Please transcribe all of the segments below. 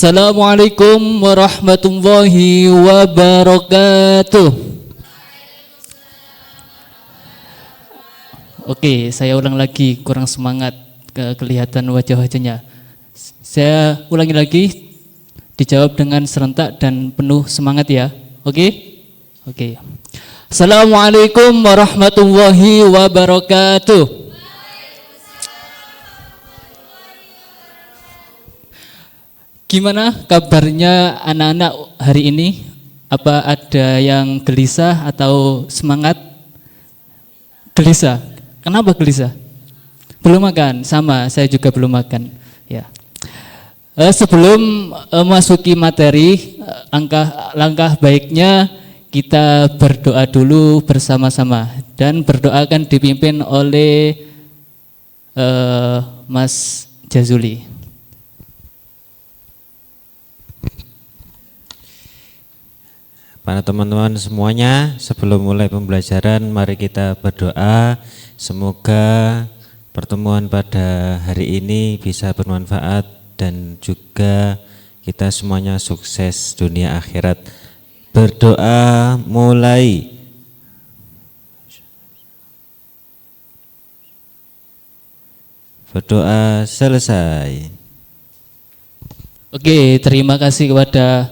Assalamualaikum warahmatullahi wabarakatuh. Oke, saya ulang lagi, kurang semangat kelihatan wajah-wajahnya. Saya ulangi lagi, dijawab dengan serentak dan penuh semangat ya. Oke? Oke. Assalamualaikum warahmatullahi wabarakatuh. Gimana kabarnya anak-anak hari ini? Apa ada yang gelisah atau semangat? Gelisah. Kenapa gelisah? Belum makan, sama saya juga belum makan. Ya. Sebelum masuki materi, langkah baiknya kita berdoa dulu bersama-sama dan berdoa akan dipimpin oleh Mas Jazuli. Para teman-teman semuanya, sebelum mulai pembelajaran mari kita berdoa semoga pertemuan pada hari ini bisa bermanfaat dan juga kita semuanya sukses dunia akhirat. Berdoa mulai. Berdoa selesai. Oke, terima kasih kepada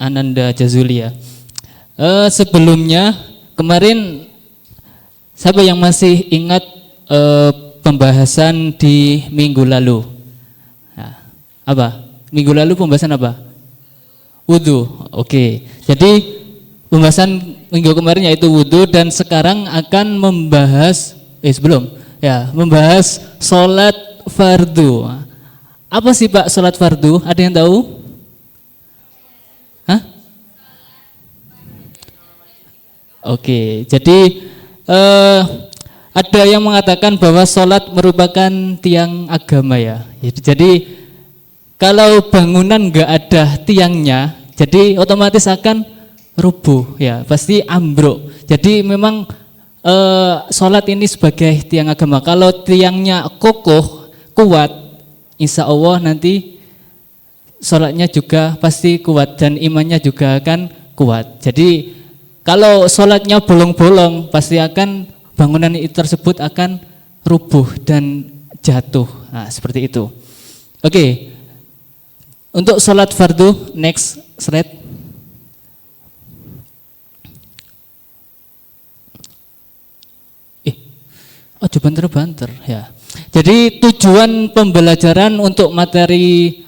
Ananda Jazulia. Sebelumnya kemarin siapa yang masih ingat pembahasan di minggu lalu? Nah, apa? Minggu lalu pembahasan apa? Wudu. Oke. Jadi pembahasan minggu kemarin yaitu wudu dan sekarang akan membahas membahas sholat fardu. Apa sih Pak sholat fardu? Ada yang tahu? Oke, jadi ada yang mengatakan bahwa sholat merupakan tiang agama ya. Jadi kalau bangunan nggak ada tiangnya, jadi otomatis akan rubuh ya, pasti ambruk. Jadi memang sholat ini sebagai tiang agama. Kalau tiangnya kokoh, kuat, insya Allah nanti sholatnya juga pasti kuat dan imannya juga akan kuat. Jadi kalau sholatnya bolong-bolong pasti akan bangunan itu tersebut akan rubuh dan jatuh. Nah, seperti itu. Oke. Untuk sholat fardu, next slide. Coba banter ya. Jadi tujuan pembelajaran untuk materi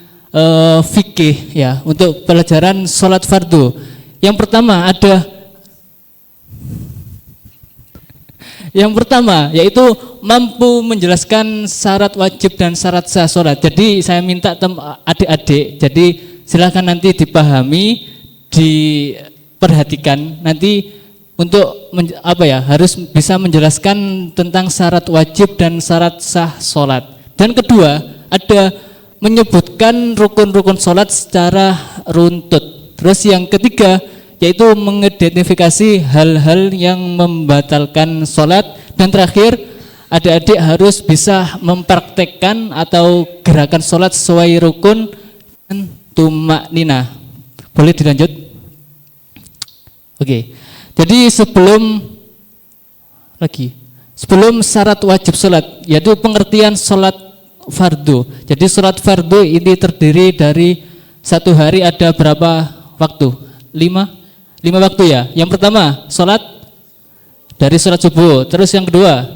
fikih ya, untuk pelajaran sholat fardu. Yang pertama yaitu mampu menjelaskan syarat wajib dan syarat sah sholat. Jadi saya minta adik-adik, jadi silakan nanti dipahami, diperhatikan nanti untuk harus bisa menjelaskan tentang syarat wajib dan syarat sah sholat. Dan kedua ada menyebutkan rukun-rukun sholat secara runtut. Terus yang ketiga yaitu mengidentifikasi hal-hal yang membatalkan sholat. Dan terakhir adik-adik harus bisa mempraktekkan atau gerakan sholat sesuai rukun dan tumak nina. Boleh dilanjut? Oke. Jadi sebelum syarat wajib sholat, yaitu pengertian sholat fardu. Jadi sholat fardu ini terdiri dari satu hari ada berapa waktu? 5 waktu ya. Yang pertama sholat dari sholat subuh, terus yang kedua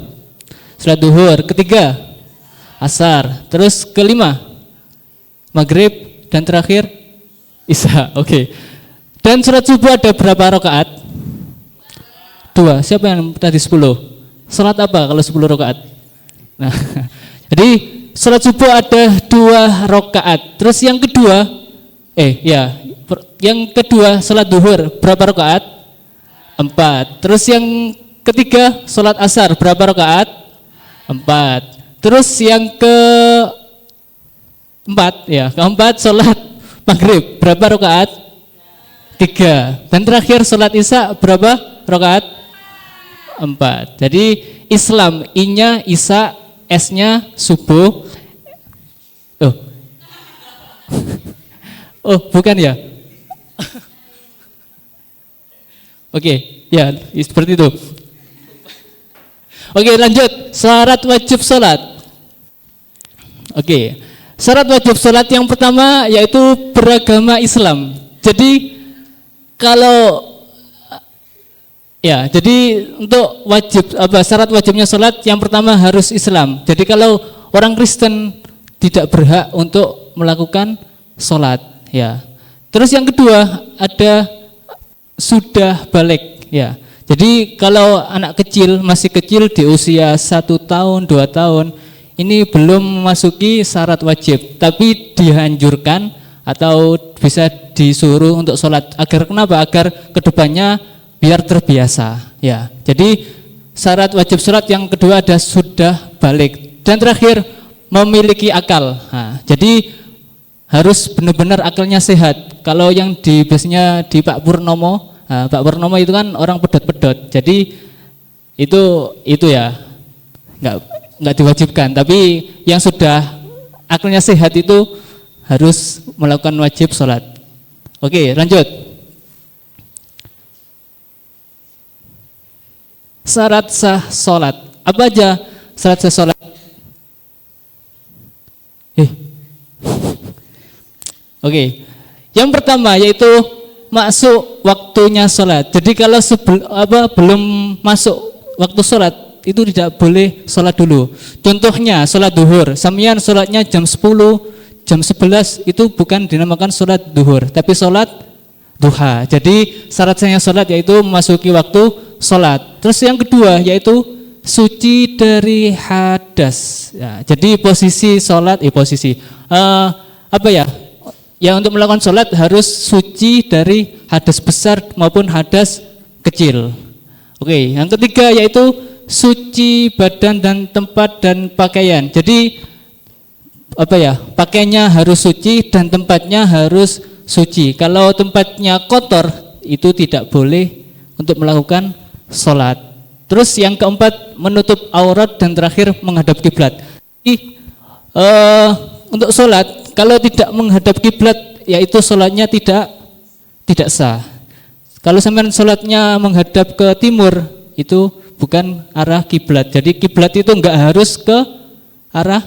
sholat duhur, ketiga asar, terus kelima maghrib, dan terakhir isya. Oke. Dan sholat subuh ada berapa rakaat? 2. Siapa yang tadi 10? Sholat apa kalau 10 rakaat? Nah, jadi sholat subuh ada 2 rakaat. Terus yang kedua sholat duhur berapa rakaat? 4. Terus yang ketiga sholat asar berapa rakaat? 4. Terus yang keempat sholat maghrib berapa rakaat? 3. Dan terakhir sholat isya berapa rakaat? 4. Jadi Islam, I-nya isya, S-nya subuh. Oh, bukan ya? Oke, ya seperti itu. Oke, lanjut. Syarat wajib sholat. Oke, syarat wajib sholat yang pertama yaitu beragama Islam. Jadi kalau jadi untuk syarat wajibnya sholat yang pertama harus Islam. Jadi kalau orang Kristen tidak berhak untuk melakukan sholat, ya. Terus yang kedua ada sudah balik, ya. Jadi kalau anak kecil masih kecil di usia 1 tahun 2 tahun ini belum memasuki syarat wajib, tapi dianjurkan atau bisa disuruh untuk sholat. Agar kenapa? Agar kedepannya biar terbiasa, ya. Jadi syarat wajib sholat yang kedua ada sudah balik, dan terakhir memiliki akal. Nah, jadi harus benar-benar akalnya sehat. Kalau yang biasanya di Pak Purnomo, Pak Purnomo itu kan orang pedot-pedot. Jadi itu ya nggak diwajibkan. Tapi yang sudah akalnya sehat itu harus melakukan wajib sholat. Oke, lanjut. Syarat sah sholat. Apa aja syarat sah sholat? Oke. Yang pertama yaitu masuk waktunya sholat. Jadi kalau belum masuk waktu sholat itu tidak boleh sholat dulu. Contohnya sholat duhur. Sampeyan sholatnya jam 10, jam 11 itu bukan dinamakan sholat duhur, tapi sholat duha. Jadi syarat sahnya sholat yaitu memasuki waktu sholat. Terus yang kedua yaitu suci dari hadas. Ya, jadi posisi sholat, Ya untuk melakukan sholat harus suci dari hadas besar maupun hadas kecil. Oke, yang ketiga yaitu suci badan dan tempat dan pakaian. Jadi pakaiannya harus suci dan tempatnya harus suci. Kalau tempatnya kotor itu tidak boleh untuk melakukan sholat. Terus yang keempat menutup aurat dan terakhir menghadap kiblat. Untuk sholat kalau tidak menghadap kiblat yaitu sholatnya tidak sah. Kalau sampean sholatnya menghadap ke timur itu bukan arah kiblat. Jadi kiblat itu enggak harus ke arah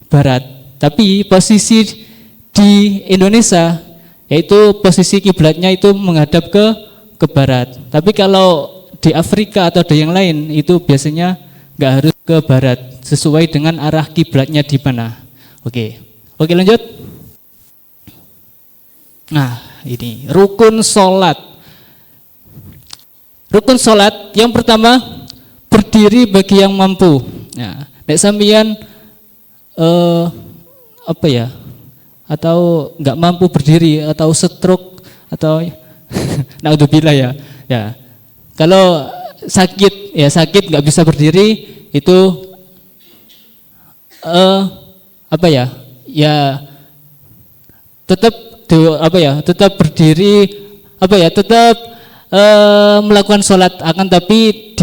barat. Tapi posisi di Indonesia yaitu posisi kiblatnya itu menghadap ke barat. Tapi kalau di Afrika atau di yang lain itu biasanya enggak harus ke barat, sesuai dengan arah kiblatnya di mana. Oke, lanjut. Nah, ini rukun sholat. Rukun sholat yang pertama berdiri bagi yang mampu. Nah, nek sampeyan atau nggak mampu berdiri atau stroke atau naudzubillah ya. Ya. Kalau sakit nggak bisa berdiri itu tetap berdiri tetap melakukan sholat, akan tapi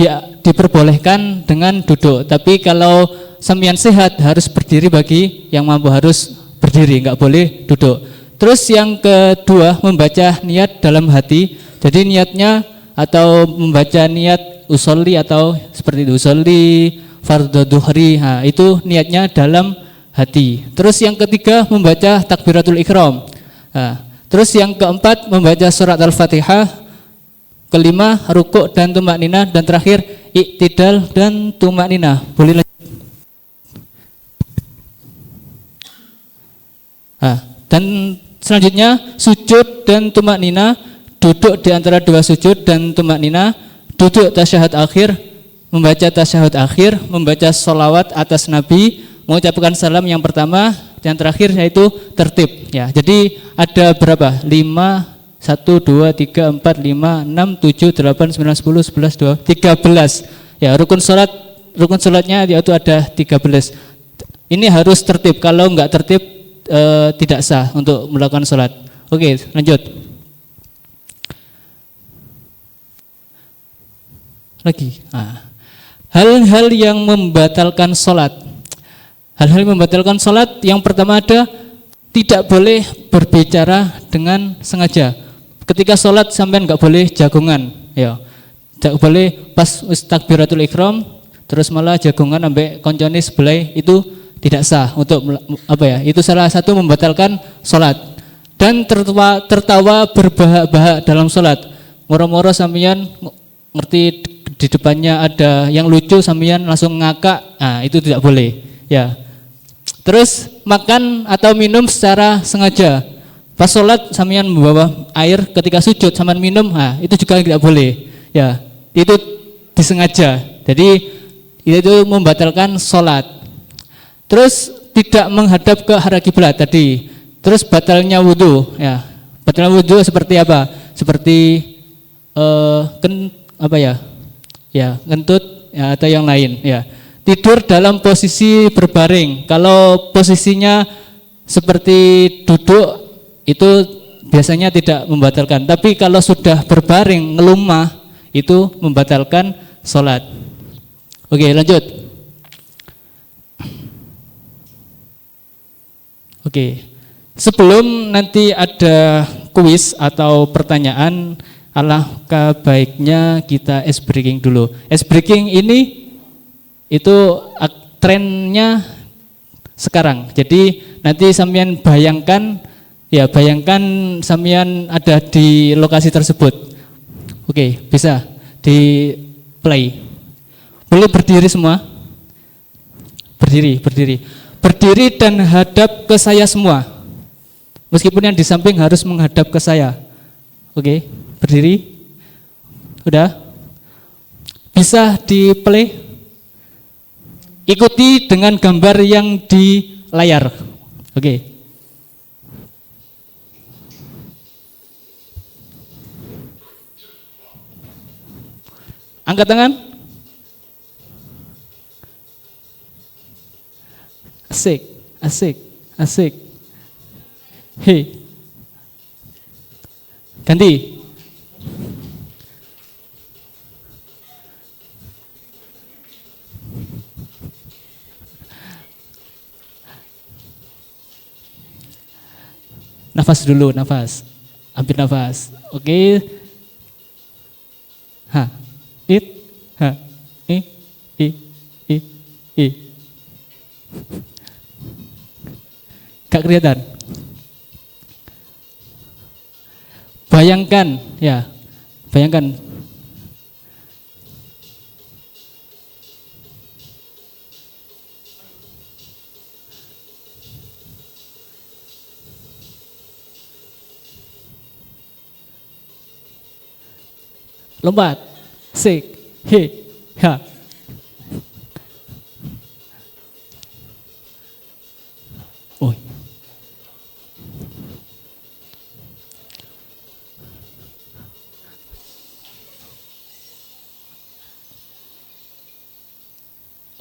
diperbolehkan dengan duduk. Tapi kalau sampeyan sehat harus berdiri bagi yang mampu, harus berdiri, nggak boleh duduk. Terus yang kedua membaca niat dalam hati. Jadi niatnya atau membaca niat usolli atau seperti itu, usolli fardhu duhri, itu niatnya dalam hati. Terus yang ketiga membaca takbiratul ihram. Terus yang keempat membaca surat Al-Fatihah. Kelima rukuk dan tumakninah, dan terakhir iktidal dan tumakninah. Boleh lanjut. Dan selanjutnya sujud dan tumakninah, duduk di antara dua sujud dan tumakninah, duduk tasyahud akhir, membaca tasyahud akhir, membaca sholawat atas Nabi, mengucapkan salam yang pertama, yang terakhir yaitu tertib. Ya, jadi ada berapa? 5, 1, 2, 3, 4, 5, 6, 7, 8, 9, 10, 11, 12, 13. Ya, rukun sholatnya yaitu ada 13. Ini harus tertib. Kalau enggak tertib tidak sah untuk melakukan sholat. Oke, lanjut. Lagi. Hal-hal yang membatalkan sholat. Hal-hal yang membatalkan sholat yang pertama ada tidak boleh berbicara dengan sengaja. Ketika sholat sampean nggak boleh jagongan, ya. Nggak boleh pas takbiratul ihram terus malah jagongan ambek koncone sebelah, itu tidak sah untuk apa ya? Itu salah satu membatalkan sholat. Dan tertawa berbahak-bahak dalam sholat. Moro-moro sampean ngerti di depannya ada yang lucu sampean langsung ngakak, nah itu tidak boleh, ya. Terus makan atau minum secara sengaja. Pas sholat sampean membawa air, ketika sujud sampean minum, nah itu juga tidak boleh, ya. Itu disengaja. Jadi itu membatalkan sholat. Terus tidak menghadap ke arah kiblat tadi. Terus batalnya wudhu, ya. Batalnya wudhu seperti apa? Seperti apa ya? Ya, ngentut ya, atau yang lain, ya. Tidur dalam posisi berbaring. Kalau posisinya seperti duduk itu biasanya tidak membatalkan. Tapi kalau sudah berbaring ngelumah itu membatalkan sholat. Oke, lanjut. Oke. Sebelum nanti ada kuis atau pertanyaan, alangkah baiknya kita ice breaking dulu. Ice breaking ini itu trennya sekarang. Jadi nanti sampean bayangkan, ya bayangkan sampean ada di lokasi tersebut. Oke, bisa di play. Boleh berdiri semua. Berdiri dan hadap ke saya semua. Meskipun yang di samping harus menghadap ke saya. Oke, berdiri. Udah? Bisa di play. Ikuti dengan gambar yang di layar. Oke. Angkat tangan. Asik. Hei. Ganti. Nafas dulu, nafas. Ambil nafas. Oke. Ha. I. Gak kelihatan. Bayangkan, ya. Bayangkan. Lompat. Sik. He. Ha. Oh.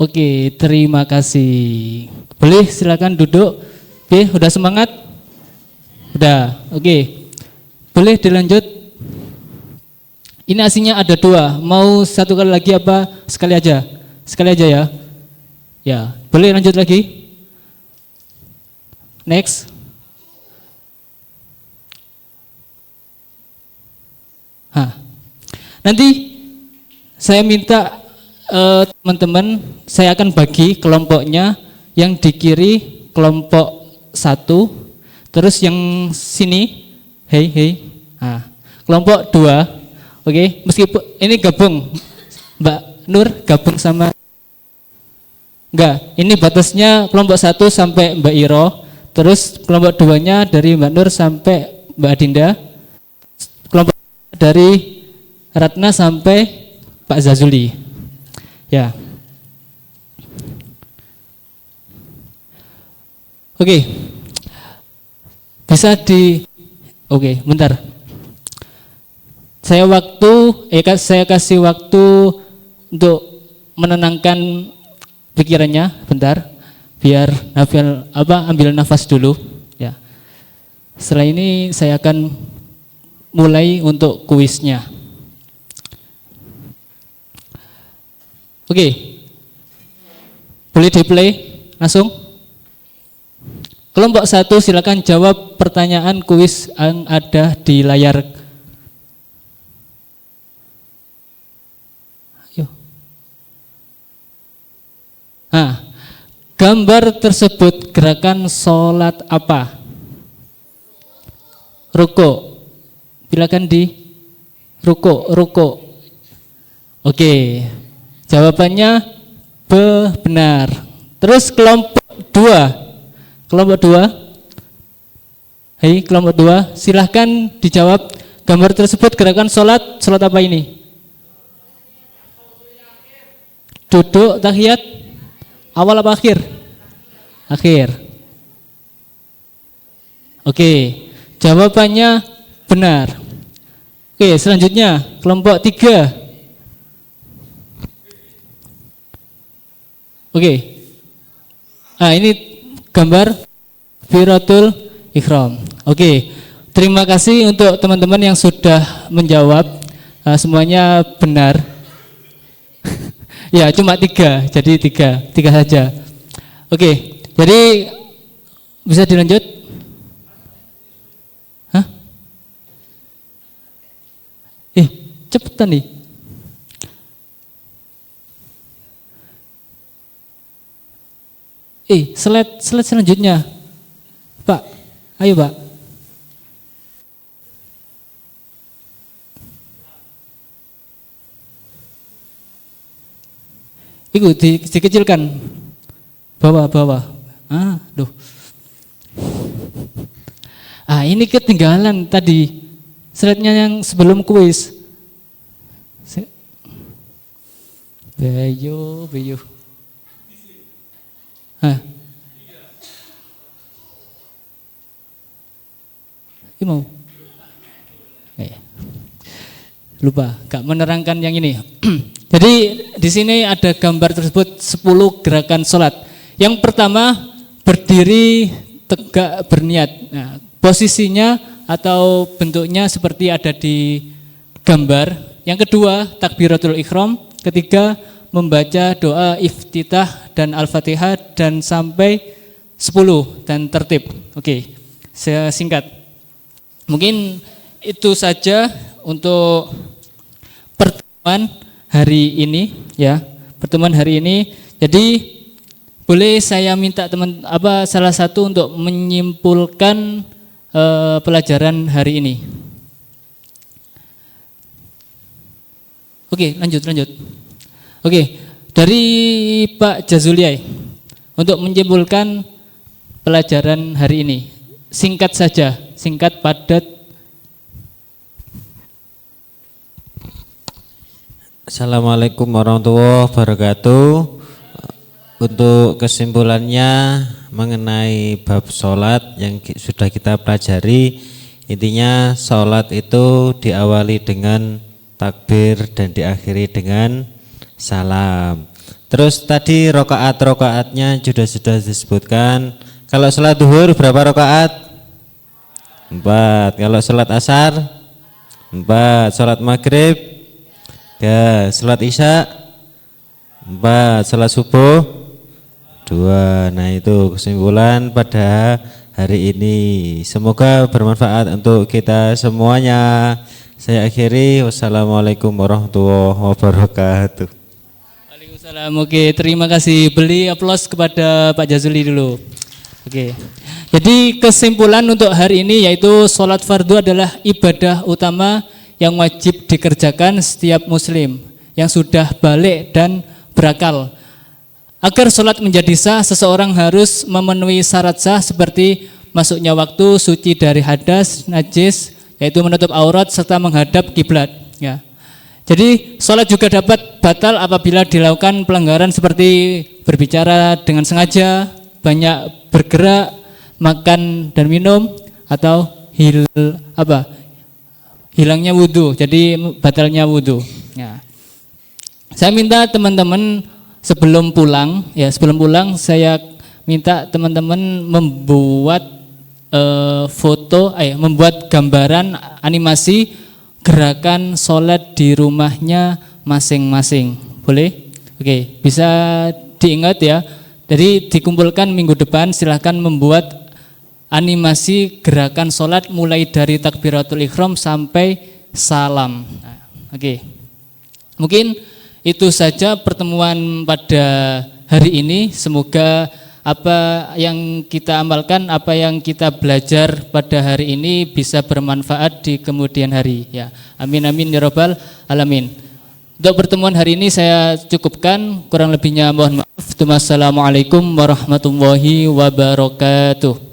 Oke, terima kasih. Boleh silakan duduk. Oke, udah semangat? Udah. Oke. Boleh dilanjut? Ini aslinya ada 2. Mau satu kali lagi apa sekali aja? Sekali aja ya. Ya, boleh lanjut lagi? Next. Nanti saya minta teman-teman, saya akan bagi kelompoknya. Yang di kiri kelompok 1, terus yang sini hei. Kelompok 2. Oke, meskipun ini gabung, Mbak Nur gabung sama enggak, ini batasnya kelompok 1 sampai Mbak Iro, terus kelompok 2-nya dari Mbak Nur sampai Mbak Adinda, kelompok dari Ratna sampai Pak Zazuli. Ya. Oke. Bisa bentar. Saya kasih waktu untuk menenangkan pikirannya bentar, biar ambil nafas dulu, ya. Setelah ini saya akan mulai untuk kuisnya. Oke. Boleh di play langsung. Kelompok 1 silakan jawab pertanyaan kuis yang ada di layar. Ayo. Nah, gambar tersebut gerakan sholat apa? Ruko. Silakan di ruko. Oke. Jawabannya benar. Terus kelompok 2. Hei, kelompok 2, silahkan dijawab. Gambar tersebut gerakan sholat apa ini? Duduk, tahiyat, awal apa akhir? Akhir. Oke, jawabannya benar. Oke, selanjutnya kelompok 3. Oke. Nah, ini gambar takbiratul ihram. Oke. Terima kasih untuk teman-teman yang sudah menjawab. Semuanya benar. Ya, cuma 3. Jadi 3 saja. Oke. Jadi bisa dilanjut? Hah? Cepetan nih. Slide selanjutnya. Pak, ayo Pak. Itu dikecilkan. Bawah. Duh. Ini ketinggalan tadi. Slide-nya yang sebelum kuis. Beyo. Ini mau? Lupa, gak menerangkan yang ini. Jadi di sini ada gambar tersebut 10 gerakan sholat. Yang pertama berdiri tegak berniat. Nah, posisinya atau bentuknya seperti ada di gambar. Yang kedua takbiratul ihram. Ketiga membaca doa iftitah dan al-fatihah dan sampai 10 dan tertib. Oke, saya singkat. Mungkin itu saja untuk pertemuan hari ini ya. Pertemuan hari ini. Jadi boleh saya minta salah satu untuk menyimpulkan pelajaran hari ini. Oke, lanjut. Oke, dari Pak Jazuliai untuk menyimpulkan pelajaran hari ini. Singkat saja, singkat, padat. Assalamualaikum warahmatullahi wabarakatuh. Untuk kesimpulannya mengenai bab sholat yang sudah kita pelajari, intinya sholat itu diawali dengan takbir dan diakhiri dengan salam. Terus tadi rokaatnya sudah disebutkan. Kalau sholat duhur berapa rokaat? 4. Kalau sholat asar 4. Sholat maghrib 3. Sholat isya 4. Sholat subuh 2. Nah, itu kesimpulan pada hari ini. Semoga bermanfaat untuk kita semuanya. Saya akhiri. Wassalamualaikum warahmatullahi wabarakatuh. Waalaikumsalam. Oke, terima kasih. Beri aplaus kepada Pak Jazuli dulu. Oke. Jadi kesimpulan untuk hari ini yaitu sholat fardu adalah ibadah utama yang wajib dikerjakan setiap muslim yang sudah balik dan berakal. Agar sholat menjadi sah, seseorang harus memenuhi syarat sah seperti masuknya waktu, suci dari hadas, najis, yaitu menutup aurat serta menghadap kiblat. Ya. Jadi sholat juga dapat batal apabila dilakukan pelanggaran seperti berbicara dengan sengaja, banyak bergerak, makan dan minum, atau hilangnya wudhu. Jadi batalnya wudhu. Ya. Saya minta teman-teman sebelum pulang saya minta teman-teman membuat membuat gambaran animasi gerakan sholat di rumahnya masing-masing. Boleh? Oke, bisa diingat ya. Jadi dikumpulkan minggu depan, silahkan membuat animasi gerakan sholat mulai dari takbiratul ihram sampai salam. Nah, oke. Mungkin itu saja pertemuan pada hari ini. Semoga apa yang kita amalkan, apa yang kita belajar pada hari ini bisa bermanfaat di kemudian hari. Ya, amin amin ya rabbal alamin. Untuk pertemuan hari ini saya cukupkan, kurang lebihnya mohon maaf. Wassalamualaikum warahmatullahi wabarakatuh.